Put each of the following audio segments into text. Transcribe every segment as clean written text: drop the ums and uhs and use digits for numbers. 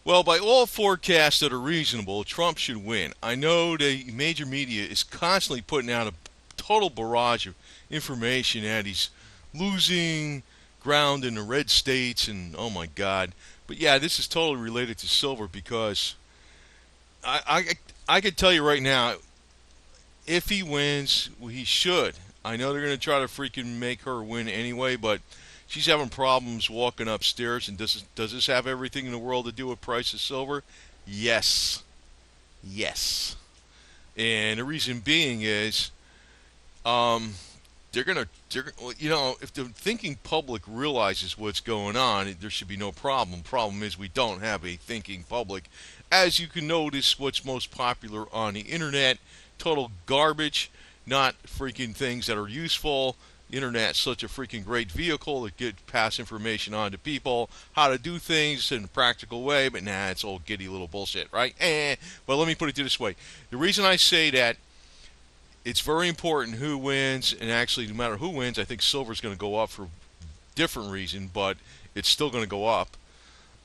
Well, by all forecasts that are reasonable, Trump should win. I know the major media is constantly putting out a total barrage of information that he's losing ground in the red states, and oh my God. But yeah, this is totally related to silver because I could tell you right now, if he wins, well, he should. I know they're going to try to freaking make her win anyway, but she's having problems walking upstairs. And does this have everything in the world to do with price of silver? Yes, yes. And the reason being is, um, if the thinking public realizes what's going on, there should be no problem. Problem is, we don't have a thinking public. As you can notice, what's most popular on the internet, total garbage, not freaking things that are useful. The internet's such a freaking great vehicle to pass information on to people, how to do things in a practical way, but nah, it's all giddy little bullshit, right? But let me put it this way. The reason I say that it's very important who wins, and actually, no matter who wins, I think silver's going to go up for different reason, but it's still going to go up.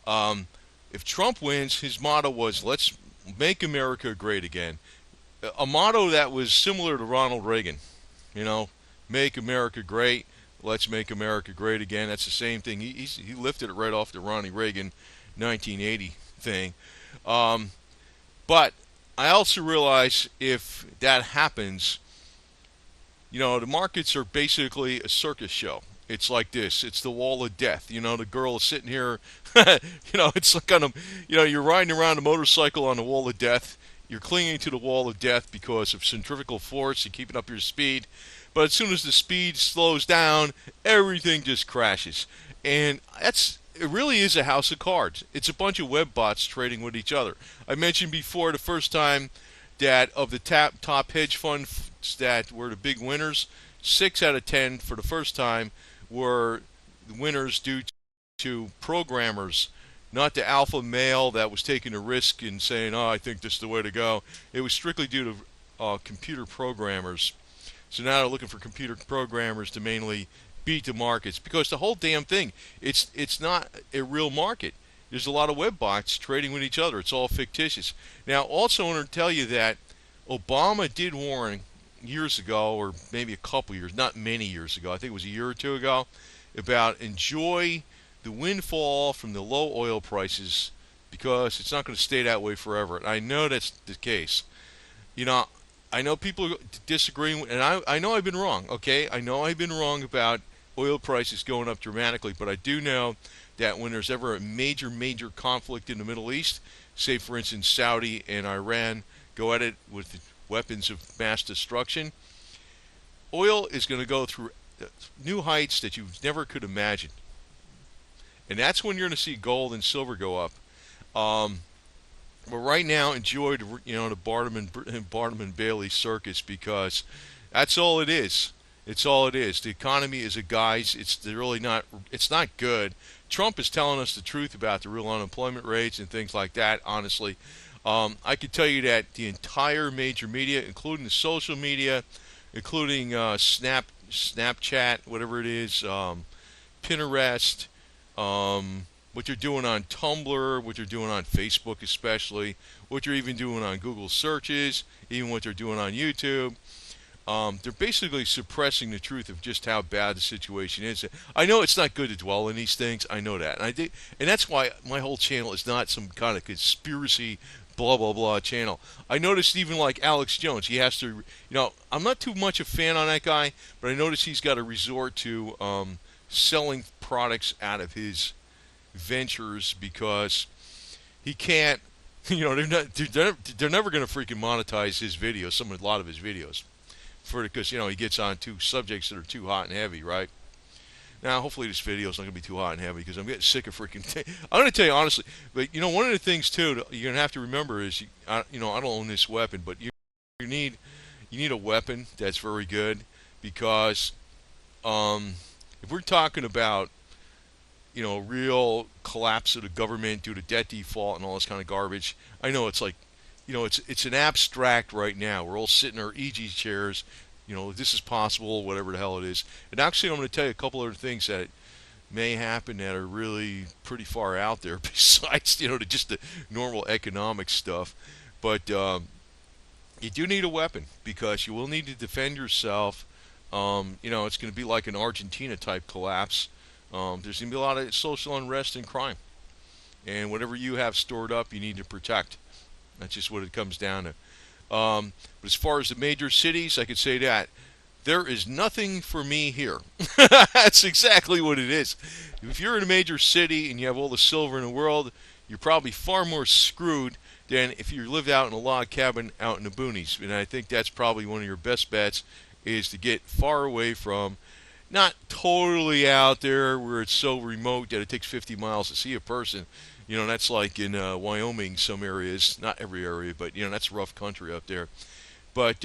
Um, if Trump wins, his motto was "Let's make America great again." A motto that was similar to Ronald Reagan. You know, make America great. Let's make America great again. That's the same thing. He lifted it right off the Ronnie Reagan 1980 thing. Um, but I also realize if that happens, the markets are basically a circus show. It's like this. It's the wall of death. The girl is sitting here. It's like you're riding around a motorcycle on the wall of death. You're clinging to the wall of death because of centrifugal force and keeping up your speed. But as soon as the speed slows down, everything just crashes. And it really is a house of cards. It's a bunch of web bots trading with each other. I mentioned before the first time that of the top hedge funds that were the big winners, 6 out of 10 for the first time were the winners due to programmers, not the alpha male that was taking a risk and saying, "Oh, I think this is the way to go." It was strictly due to computer programmers. So now they're looking for computer programmers to mainly beat the markets because the whole damn thing, it's not a real market. There's a lot of web bots trading with each other. It's all fictitious. Now, also I want to tell you that Obama did warn years ago, or maybe a couple years, not many years ago, I think it was a year or two ago, about enjoy the windfall from the low oil prices because it's not going to stay that way forever. And I know that's the case. You know, I know people disagree, and I know I've been wrong, okay? I know I've been wrong about oil prices going up dramatically, but I do know that when there's ever a major, major conflict in the Middle East, say, for instance, Saudi and Iran go at it with weapons of mass destruction, oil is going to go through new heights that you never could imagine. And that's when you're going to see gold and silver go up. But right now, enjoy the Barnum and Bailey circus because that's all it is. It's all it is. The economy is a guise. It's really not. It's not good. Trump is telling us the truth about the real unemployment rates and things like that. Honestly, I could tell you that the entire major media, including the social media, including Snapchat, whatever it is, Pinterest, what you're doing on Tumblr, what you're doing on Facebook especially, what you're even doing on Google searches, even what they're doing on YouTube. They're basically suppressing the truth of just how bad the situation is. I know it's not good to dwell on these things. I know that. And that's why my whole channel is not some kind of conspiracy blah, blah, blah channel. I noticed even like Alex Jones, he has to, I'm not too much a fan on that guy, but I noticed he's got to resort to selling products out of his ventures because he can't, they're never going to freaking monetize his videos, a lot of his videos, because he gets on two subjects that are too hot and heavy, right? Now, hopefully this video is not going to be too hot and heavy because I'm getting sick of freaking. I'm going to tell you honestly, but one of the things too you're going to have to remember is, I don't own this weapon, but you need a weapon that's very good because if we're talking about real collapse of the government due to debt default and all this kind of garbage, I know it's like, it's an abstract right now. We're all sitting in our easy chairs. This is possible, whatever the hell it is. And actually, I'm going to tell you a couple other things that may happen that are really pretty far out there besides, just the normal economic stuff. But you do need a weapon because you will need to defend yourself. It's going to be like an Argentina type collapse. There's going to be a lot of social unrest and crime. And whatever you have stored up, you need to protect. That's just what it comes down to. But as far as the major cities, I could say that there is nothing for me here. That's exactly what it is. If you're in a major city and you have all the silver in the world, you're probably far more screwed than if you lived out in a log cabin out in the boonies. And I think that's probably one of your best bets, is to get far away from, not totally out there where it's so remote that it takes 50 miles to see a person. That's like in Wyoming, some areas, not every area, but, that's rough country up there. But,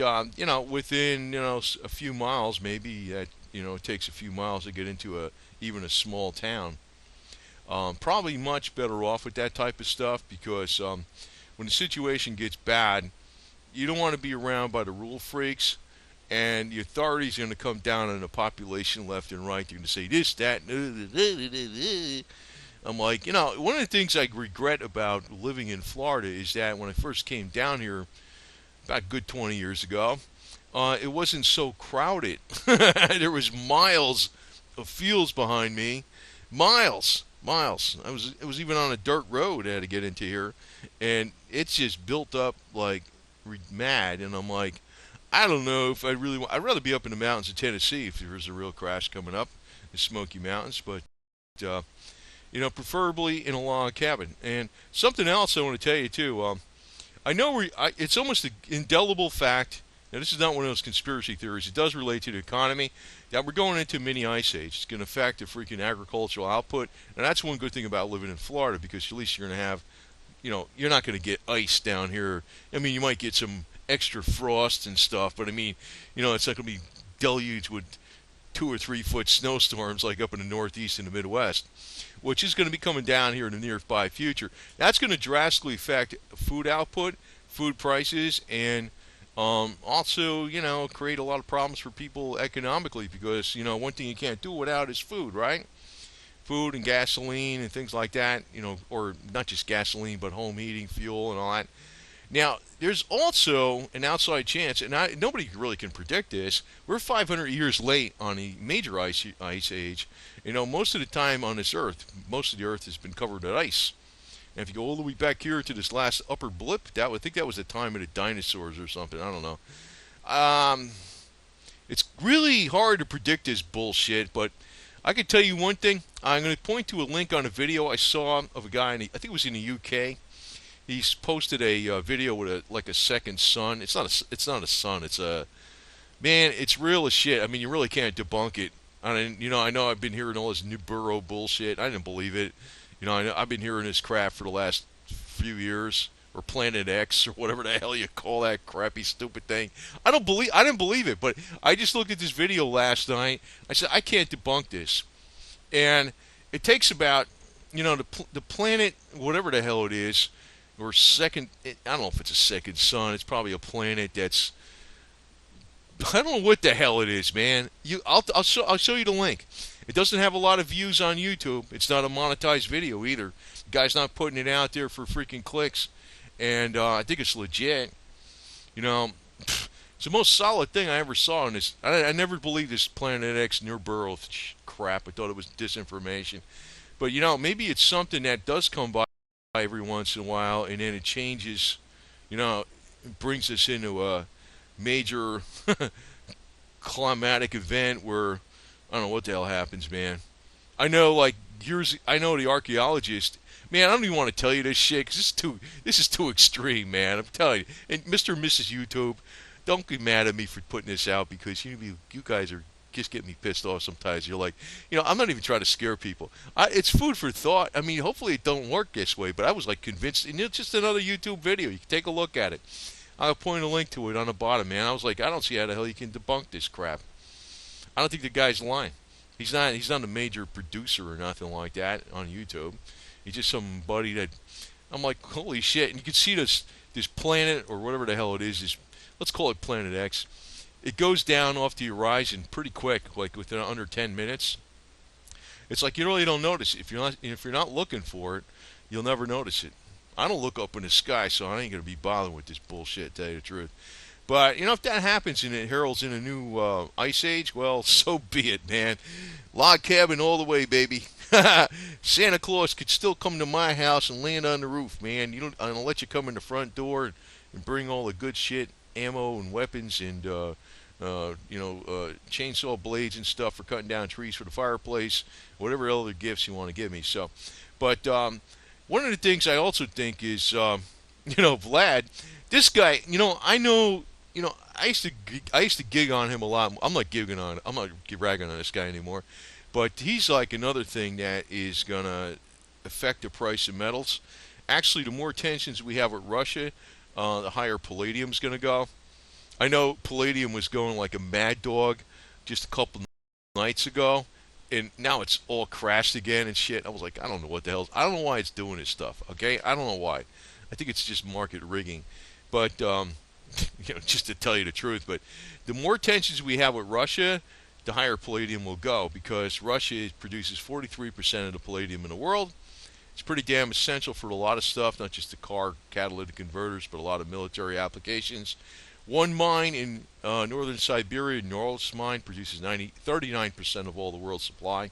within, a few miles, maybe, it takes a few miles to get into even a small town. Probably much better off with that type of stuff because when the situation gets bad, you don't want to be around by the rule freaks, and the authorities are going to come down on the population left and right. They're going to say this, that, I'm like, one of the things I regret about living in Florida is that when I first came down here about a good 20 years ago, it wasn't so crowded. There was miles of fields behind me, miles. It was even on a dirt road I had to get into here, and it's just built up like mad. And I'm like, I don't know if I'd rather be up in the mountains of Tennessee if there was a real crash coming up, the Smoky Mountains, but preferably in a log cabin. And something else I want to tell you too. I know it's almost an indelible fact. Now, this is not one of those conspiracy theories. It does relate to the economy. That we're going into a mini ice age. It's going to affect the freaking agricultural output. And that's one good thing about living in Florida, because at least you're going to have, you're not going to get ice down here. I mean, you might get some extra frost and stuff, but I mean, it's not going to be deluged with 2 or 3 foot snowstorms like up in the Northeast and the Midwest, which is going to be coming down here in the nearby future. That's going to drastically affect food output, food prices, and also, create a lot of problems for people economically because, one thing you can't do without is food, right? Food and gasoline and things like that, or not just gasoline, but home heating, fuel, and all that. Now, there's also an outside chance, and nobody really can predict this. We're 500 years late on a major ice age. Most of the time on this Earth, most of the Earth has been covered with ice. And if you go all the way back here to this last upper blip, I think that was the time of the dinosaurs or something. I don't know. It's really hard to predict this bullshit, but I can tell you one thing. I'm going to point to a link on a video I saw of a guy, I think it was in the UK. He's posted a video with a second sun. It's not a sun. It's a man. It's real as shit. I mean, you really can't debunk it. I know I've been hearing all this New Burrow bullshit. I didn't believe it. I've been hearing this crap for the last few years, or Planet X, or whatever the hell you call that crappy, stupid thing. I didn't believe it, but I just looked at this video last night. I said, I can't debunk this. And it takes about, the planet, whatever the hell it is, or second, I don't know if it's a second sun. It's probably a planet that's, I don't know what the hell it is, man. I'll show you the link. It doesn't have a lot of views on YouTube. It's not a monetized video either. The guy's not putting it out there for freaking clicks. And I think it's legit. It's the most solid thing I ever saw in this. I never believed this Planet X New Burrow crap. I thought it was disinformation. But, maybe it's something that does come by every once in a while, and then it changes, it brings us into a major climatic event where I don't know what the hell happens, man. I know the archaeologist, man, I don't even want to tell you this shit because this is too extreme, man. I'm telling you. And Mr. and Mrs. YouTube, don't get mad at me for putting this out because you guys are just getting me pissed off sometimes. You're like, I'm not even trying to scare people. It's food for thought. I mean, hopefully it don't work this way, but I was like convinced. And it's just another YouTube video. You can take a look at it. I'll point a link to it on the bottom, man. I was like, I don't see how the hell you can debunk this crap. I don't think the guy's lying. He's not a major producer or nothing like that on YouTube. He's just somebody that I'm like, holy shit. And you can see this planet or whatever the hell it is, let's call it Planet X. It goes down off the horizon pretty quick, like within under 10 minutes. It's like you really don't notice it. If you're not looking for it, you'll never notice it. I don't look up in the sky, so I ain't gonna be bothering with this bullshit. To tell you the truth. But if that happens and it heralds in a new ice age, well, so be it, man. Log cabin all the way, baby. Santa Claus could still come to my house and land on the roof, man. I'll let you come in the front door and bring all the good shit, ammo and weapons and chainsaw blades and stuff for cutting down trees for the fireplace, whatever other gifts you want to give me. So, but one of the things I also think is, Vlad, this guy, I know, I used to gig on him a lot. I'm not ragging on this guy anymore, but he's like another thing that is gonna affect the price of metals. Actually, the more tensions we have with Russia, the higher palladium's gonna go. I know Palladium was going like a mad dog just a couple nights ago, and now it's all crashed again and shit. I was like, I don't know what the hell. I don't know why it's doing this stuff. Okay, I don't know why. I think it's just market rigging, but just to tell you the truth. But the more tensions we have with Russia, the higher palladium will go because Russia produces 43% of the palladium in the world. It's pretty damn essential for a lot of stuff, not just the car catalytic converters, but a lot of military applications. One mine in northern Siberia, Norilsk mine, produces 39% of all the world's supply.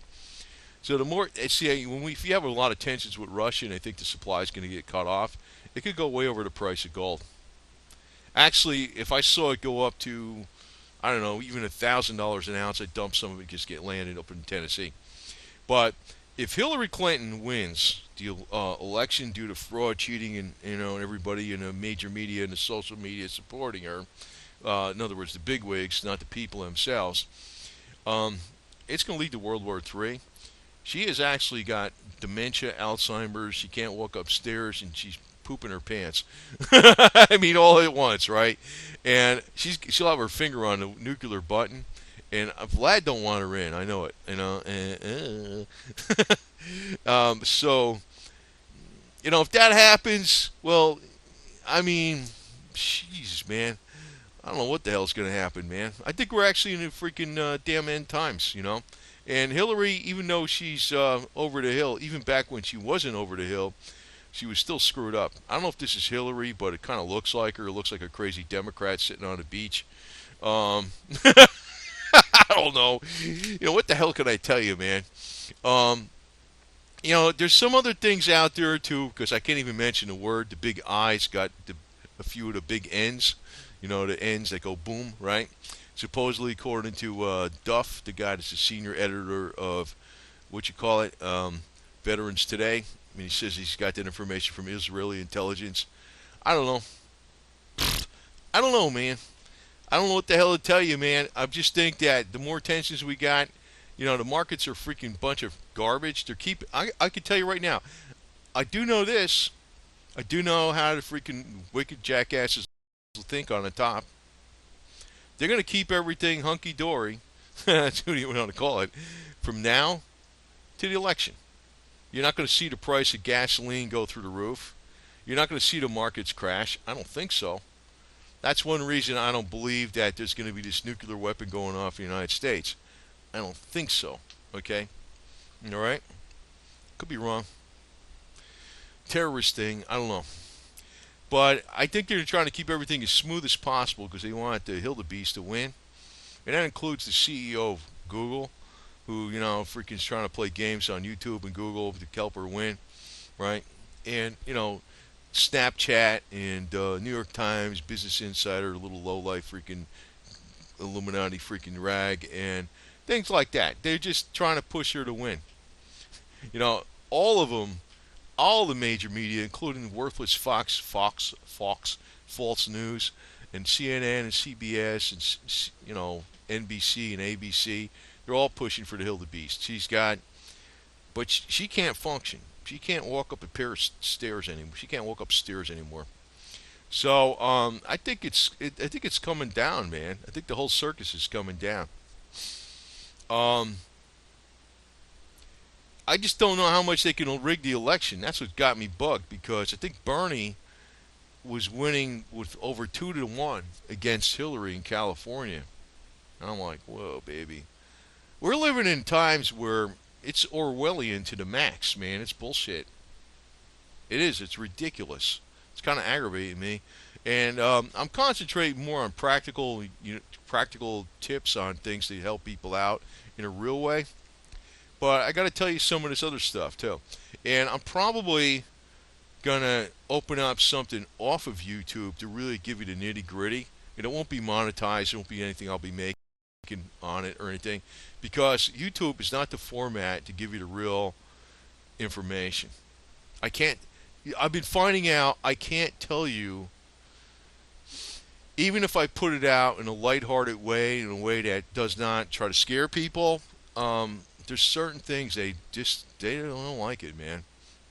So the more, see, if you have a lot of tensions with Russia and I think the supply is going to get cut off, it could go way over the price of gold. Actually, if I saw it go up to, I don't know, even $1,000 an ounce, I'd dump some of it and just get landed up in Tennessee. But if Hillary Clinton wins the election due to fraud, cheating, and everybody in the major media and the social media supporting her, in other words, the bigwigs, not the people themselves, it's going to lead to World War III. She has actually got dementia, Alzheimer's. She can't walk upstairs, and she's pooping her pants. I mean, all at once, right? And she'll have her finger on the nuclear button. And Vlad don't want her in. I know it. So, if that happens, well, I mean, jeez, man. I don't know what the hell's going to happen, man. I think we're actually in the freaking damn end times, And Hillary, even though she's over the hill, even back when she wasn't over the hill, she was still screwed up. I don't know if this is Hillary, but it kind of looks like her. It looks like a crazy Democrat sitting on a beach. I don't know. What the hell can I tell you, man? There's some other things out there, too, because I can't even mention the word. The big I's got a few of the big N's. The N's that go boom, right? Supposedly, according to Duff, the guy that's the senior editor of, Veterans Today. I mean, he says he's got that information from Israeli intelligence. I don't know. I don't know, man. I don't know what the hell to tell you, man. I just think that the more tensions we got, the markets are freaking bunch of garbage. I can tell you right now, I do know this. I do know how the freaking wicked jackasses think on the top. They're going to keep everything hunky-dory. That's what you want to call it. From now to the election. You're not going to see the price of gasoline go through the roof. You're not going to see the markets crash. I don't think so. That's one reason I don't believe that there's going to be this nuclear weapon going off in the United States. I don't think so. Okay? All right? Could be wrong. Terrorist thing, I don't know. But I think they're trying to keep everything as smooth as possible because they want the Hildebeest to win. And that includes the CEO of Google, who, freaking is trying to play games on YouTube and Google to help her win, right? And, Snapchat and New York Times, Business Insider, a little low-life freaking Illuminati freaking rag, and things like that. They're just trying to push her to win. All of them, all the major media, including worthless Fox, false news, and CNN and CBS and, NBC and ABC, they're all pushing for the Hildebeest. But she can't function. She can't walk up a pair of stairs anymore. She can't walk upstairs anymore. So I think it's coming down, man. I think the whole circus is coming down. I just don't know how much they can rig the election. That's what got me bugged because I think Bernie was winning with over 2-1 against Hillary in California. And I'm like, whoa, baby. We're living in times where it's Orwellian to the max, man. It's bullshit. It is. It's ridiculous. It's kind of aggravating me, and I'm concentrating more on practical tips on things that help people out in a real way. But I got to tell you some of this other stuff too, and I'm probably gonna open up something off of YouTube to really give you the nitty gritty. And it won't be monetized. It won't be anything I'll be making on it or anything, because YouTube is not the format to give you the real information. I can't. I've been finding out I can't tell you, even if I put it out in a lighthearted way, in a way that does not try to scare people. There's certain things they don't like it, man.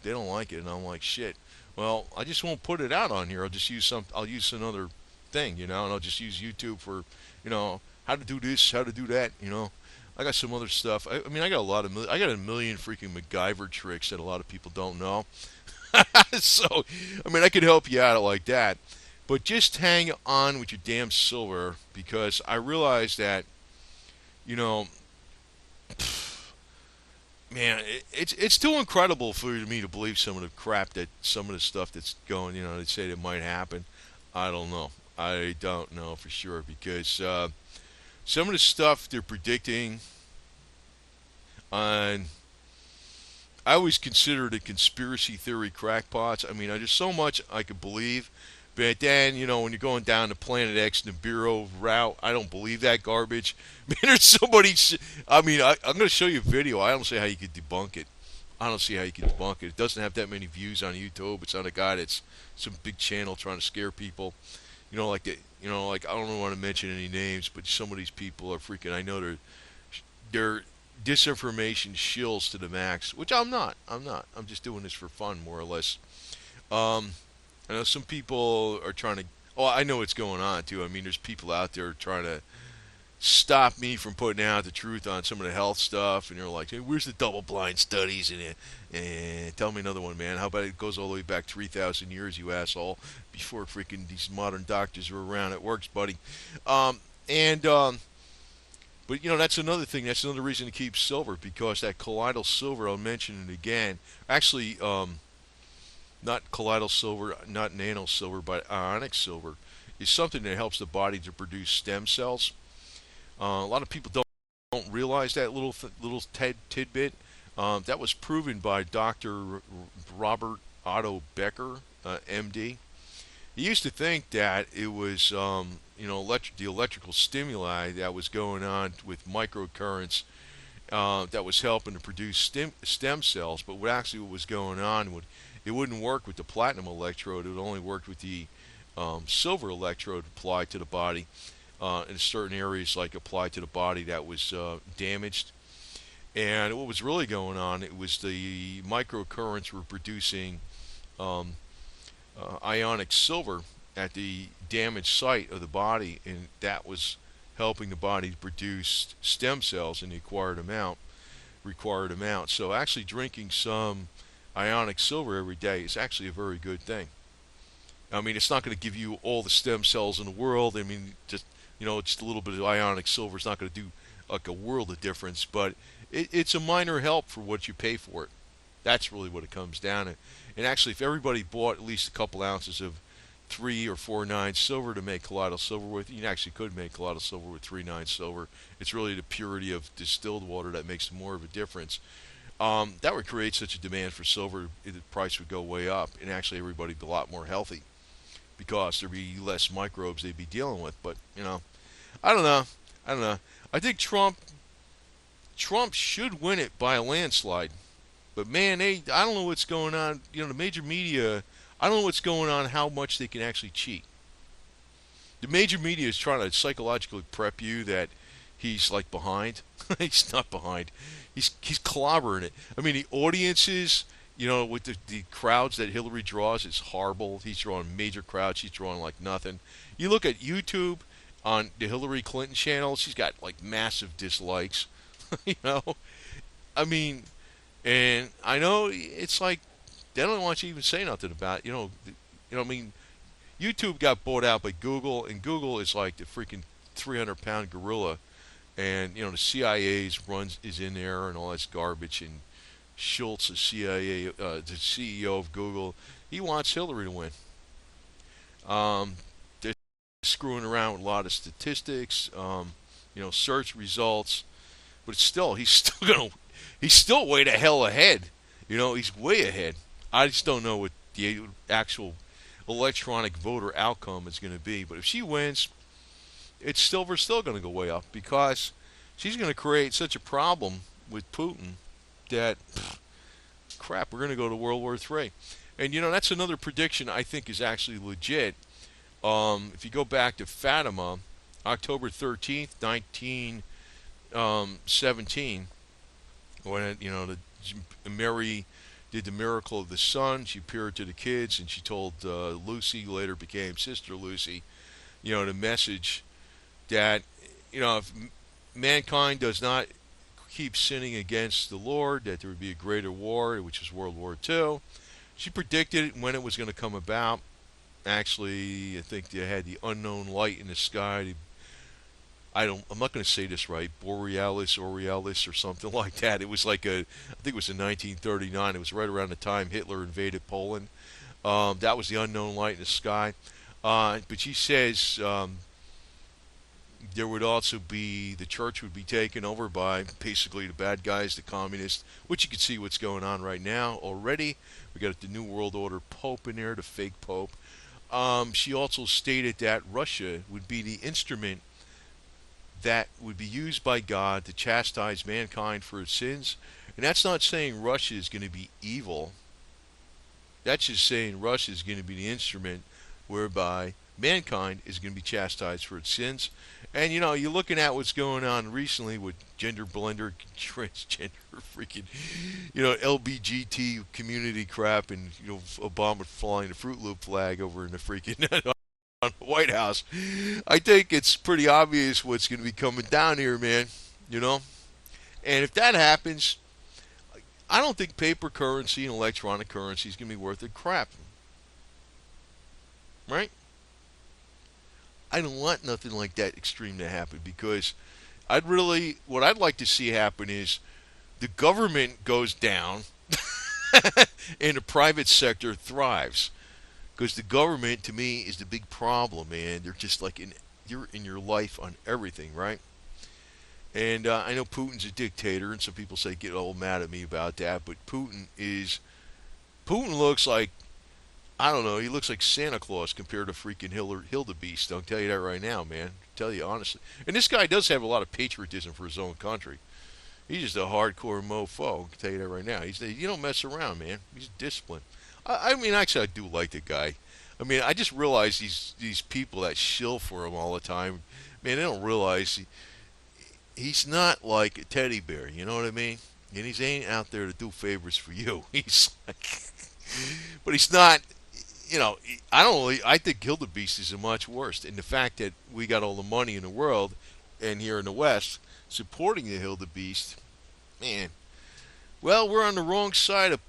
They don't like it, and I'm like, shit. Well, I just won't put it out on here. I'll use another thing, and I'll just use YouTube for, how to do this, how to do that. I got some other stuff. I mean, I got a million freaking MacGyver tricks that a lot of people don't know. So, I mean, I could help you out like that. But just hang on with your damn silver, because I realize that, you know, man, it's too incredible for me to believe some of the stuff that's going, they say that might happen. I don't know. I don't know for sure, because some of the stuff they're predicting on, I always consider the conspiracy theory crackpots. I mean, there's so much I could believe. But then, when you're going down to Planet X Nibiru route, I don't believe that garbage. Man, there's somebody. I mean, I'm going to show you a video. I don't see how you could debunk it. I don't see how you can debunk it. It doesn't have that many views on YouTube. It's on a guy that's some big channel trying to scare people. Like I don't want to mention any names, but some of these people are freaking. I know they're disinformation shills to the max, which I'm not. I'm just doing this for fun, more or less. I know some people are trying to. Oh, I know what's going on too. I mean, there's people out there trying to stop me from putting out the truth on some of the health stuff, and they're like, "Hey, where's the double-blind studies?" And tell me another one, man. How about it goes all the way back 3,000 years, you asshole? Before freaking these modern doctors were around. It works, buddy. And But that's another thing. That's another reason to keep silver, because that colloidal silver, I'll mention it again. Actually, not colloidal silver, not nano silver, but ionic silver is something that helps the body to produce stem cells. A lot of people don't realize that little tidbit. That was proven by Dr. Robert Otto Becker, MD. He used to think that it was, the electrical stimuli that was going on with microcurrents that was helping to produce stem cells. But what was going on, it wouldn't work with the platinum electrode. It would only work with the silver electrode applied to the body in certain areas, like applied to the body that was damaged. And what was really going on, it was the microcurrents were producing ionic silver at the damaged site of the body, and that was helping the body to produce stem cells in the required amount. So actually drinking some ionic silver every day is actually a very good thing. I mean, it's not going to give you all the stem cells in the world. I mean, just a little bit of ionic silver is not going to do like a world of difference, but it's a minor help for what you pay for it. That's really what it comes down to. And actually, if everybody bought at least a couple ounces of 3 or 4/9 silver to make colloidal silver with, you actually could make colloidal silver with 3/9 silver. It's really the purity of distilled water that makes more of a difference. That would create such a demand for silver, the price would go way up, and actually everybody would be a lot more healthy, because there'd be less microbes they'd be dealing with. But I don't know. I think Trump should win it by a landslide. But man, I don't know what's going on. The major media, I don't know what's going on, how much they can actually cheat. The major media is trying to psychologically prep you that he's like behind. He's not behind. He's clobbering it. I mean, the audiences, with the crowds that Hillary draws, is horrible. He's drawing major crowds. She's drawing like nothing. You look at YouTube on the Hillary Clinton channel, she's got like massive dislikes. I mean, and I know it's like they don't want you to even say nothing about it. I mean, YouTube got bought out by Google, and Google is like the freaking 300-pound gorilla And the CIA's runs is in there and all that's garbage. And Schultz, the CIA, the CEO of Google, he wants Hillary to win. They're screwing around with a lot of statistics, search results, but he's still way the hell ahead. He's way ahead. I just don't know what the actual electronic voter outcome is going to be. But if she wins, we're still going to go way up because she's going to create such a problem with Putin that crap, we're going to go to World War III. And that's another prediction I think is actually legit. If you go back to Fatima, October 13th, 1917, when Mary did the miracle of the sun, she appeared to the kids and she told Lucy, who later became Sister Lucy, the message that if mankind does not keep sinning against the Lord, that there would be a greater war, which was World War II. She predicted when it was going to come about. Actually, I think they had the unknown light in the sky. I'm not going to say this right. Borealis, Aurealis, or something like that. It was I think it was in 1939. It was right around the time Hitler invaded Poland. That was the unknown light in the sky. But she says there would also be, the church would be taken over by basically the bad guys, the communists, which you can see what's going on right now already. We got the New World Order Pope in there, the fake Pope. She also stated that Russia would be the instrument that would be used by God to chastise mankind for its sins. And that's not saying Russia is going to be evil. That's just saying Russia is going to be the instrument whereby mankind is going to be chastised for its sins. And you're looking at what's going on recently with gender blender, transgender, freaking, LBGT community crap, and Obama flying the Fruit Loop flag over in the freaking on the White House. I think it's pretty obvious what's going to be coming down here, man. And if that happens, I don't think paper currency and electronic currency is going to be worth a crap, right? I don't want nothing like that extreme to happen because what I'd like to see happen is the government goes down and the private sector thrives. Because the government, to me, is the big problem, man. They're just you're in your life on everything, right? And I know Putin's a dictator, and some people get all mad at me about that. But Putin looks like, I don't know, he looks like Santa Claus compared to freaking Hildebeest. I'll tell you that right now, man. I'll tell you honestly. And this guy does have a lot of patriotism for his own country. He's just a hardcore mofo. I'll tell you that right now. You don't mess around, man. He's disciplined. I mean, actually, I do like the guy. I mean, I just realize these people that shill for him all the time, man, they don't realize he's not like a teddy bear. You know what I mean? And he ain't out there to do favors for you. But he's not. I think Hildebeest is much worse. And the fact that we got all the money in the world, and here in the West, supporting the Hildebeest, man. Well, we're on the wrong side of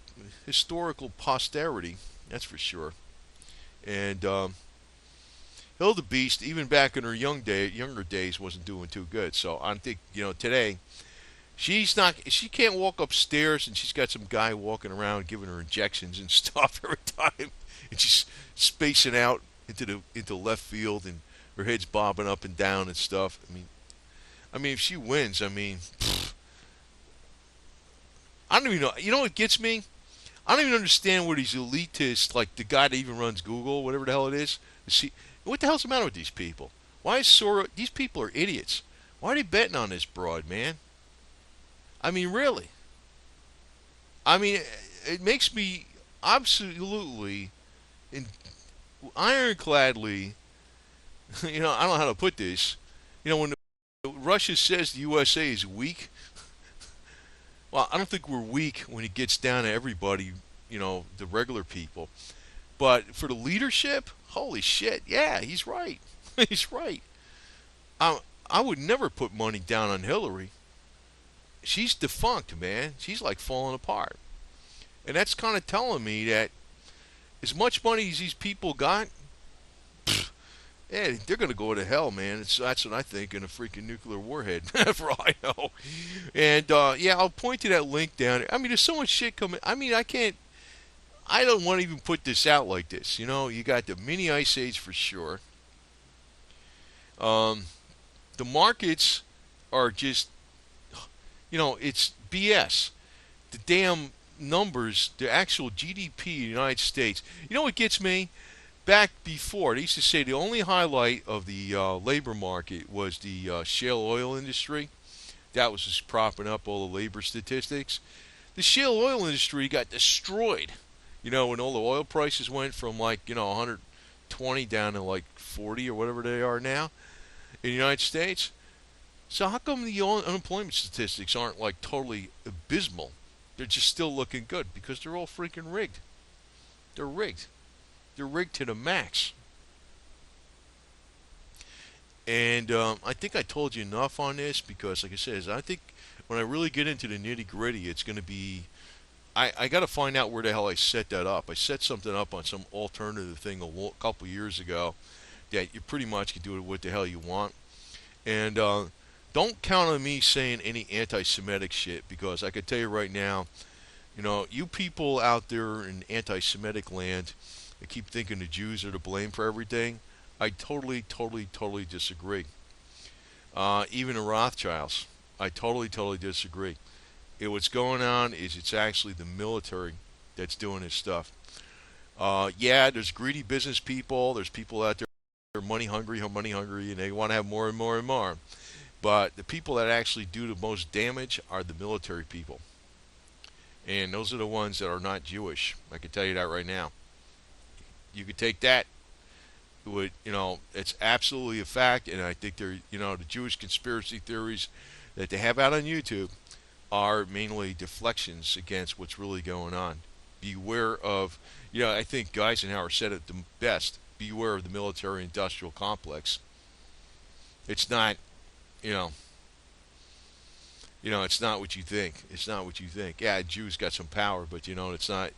historical posterity, that's for sure. And Hildebeest, even back in her younger days, wasn't doing too good. So I think today she can't walk upstairs, and she's got some guy walking around giving her injections and stuff every time, and she's spacing out into left field, and her head's bobbing up and down and stuff. I mean, if she wins, I mean, I don't even know. You know what gets me? I don't even understand what these elitists, like the guy that even runs Google, whatever the hell it is. What the hell's the matter with these people? Why is Soros? These people are idiots. Why are they betting on this broad, man? I mean, really. I mean, it makes me absolutely, ironcladly, I don't know how to put this. When Russia says the USA is weak, well, I don't think we're weak when it gets down to everybody, the regular people. But for the leadership, holy shit, yeah, he's right. He's right. I would never put money down on Hillary. She's defunct, man. She's like falling apart. And that's kind of telling me that as much money as these people got, Yeah, they're going to go to hell, man. That's what I think in a freaking nuclear warhead, for all I know. And yeah, I'll point to that link down there. I mean, there's so much shit coming. I mean, I can't. I don't want to even put this out like this. You know, you got the mini ice age for sure. Um, the markets are just, it's BS. The damn numbers, the actual GDP in the United States. You know what gets me? Back before, they used to say the only highlight of the labor market was the shale oil industry. That was just propping up all the labor statistics. The shale oil industry got destroyed. When all the oil prices went from 120 down to like 40 or whatever they are now in the United States. So how come the unemployment statistics aren't like totally abysmal? They're just still looking good because they're all freaking rigged. They're rigged. They're rigged to the max. And I think I told you enough on this because, like I said, I think when I really get into the nitty gritty, it's going to be. I got to find out where the hell I set that up. I set something up on some alternative thing a couple years ago that you pretty much can do it what the hell you want. And don't count on me saying any anti-Semitic shit because I can tell you right now, you people out there in anti-Semitic land that keep thinking the Jews are to blame for everything, I totally, totally, totally disagree. Even the Rothschilds, I totally, totally disagree. What's going on is it's actually the military that's doing this stuff. Yeah, there's greedy business people. There's people out there who are money hungry, and they want to have more and more and more. But the people that actually do the most damage are the military people. And those are the ones that are not Jewish. I can tell you that right now. You could take that. It's absolutely a fact. And I think the Jewish conspiracy theories that they have out on YouTube are mainly deflections against what's really going on. Beware of, I think Eisenhower said it the best. Beware of the military-industrial complex. It's not, it's not what you think. It's not what you think. Yeah, Jews got some power, but it's not.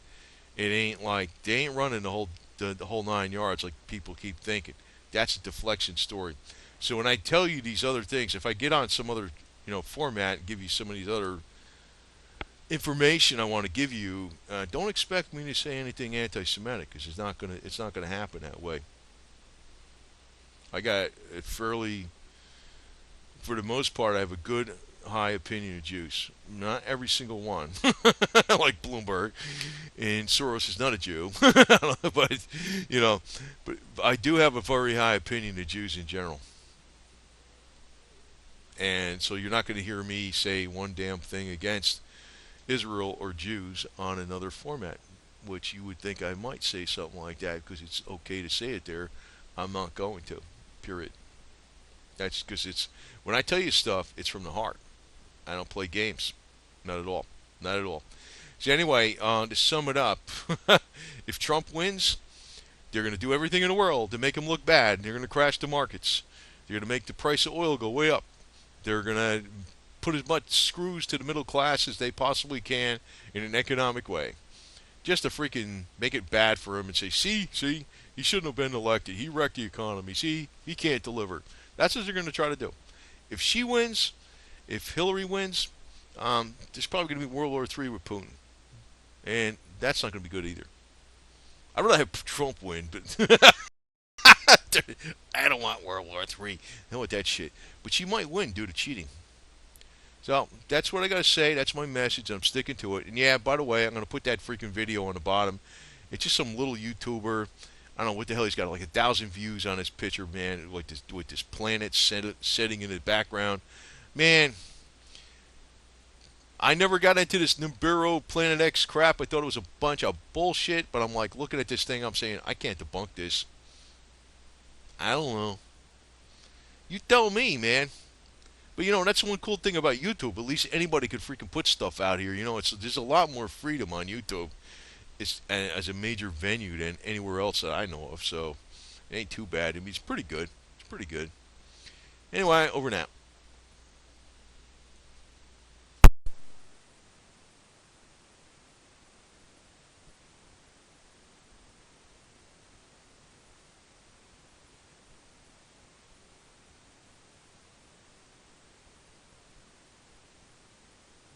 It ain't like they ain't running the whole 9 yards like people keep thinking. That's a deflection story. So when I tell you these other things, if I get on some other format and give you some of these other information I want to give you, don't expect me to say anything anti-Semitic because it's not gonna happen that way. I got a fairly, for the most part, I have a good high opinion of Jews. Not every single one, like Bloomberg, and Soros is not a Jew, but but I do have a very high opinion of Jews in general. And so you're not going to hear me say one damn thing against Israel or Jews on another format, which you would think I might say something like that because it's okay to say it there. I'm not going to, period. That's because when I tell you stuff, it's from the heart. I don't play games. Not at all. Not at all. So anyway, to sum it up, if Trump wins, they're going to do everything in the world to make him look bad. They're going to crash the markets. They're going to make the price of oil go way up. They're going to put as much screws to the middle class as they possibly can in an economic way. Just to freaking make it bad for him and say, see, he shouldn't have been elected. He wrecked the economy. See, he can't deliver. That's what they're going to try to do. If she wins, if Hillary wins, there's probably going to be World War III with Putin. And that's not going to be good either. I'd rather have Trump win, but I don't want World War III. No with that shit. But she might win due to cheating. So that's what I got to say. That's my message. I'm sticking to it. And yeah, by the way, I'm going to put that freaking video on the bottom. It's just some little YouTuber. I don't know what the hell. He's got like 1,000 views on his picture, man. Like this, with this planet setting in the background. Man, I never got into this Nibiru Planet X crap. I thought it was a bunch of bullshit. But I'm like looking at this thing. I'm saying, I can't debunk this. I don't know. You tell me, man. But that's one cool thing about YouTube. At least anybody could freaking put stuff out here. There's a lot more freedom on YouTube. It's as a major venue than anywhere else that I know of. So it ain't too bad. I mean, it's pretty good. It's pretty good. Anyway, over now.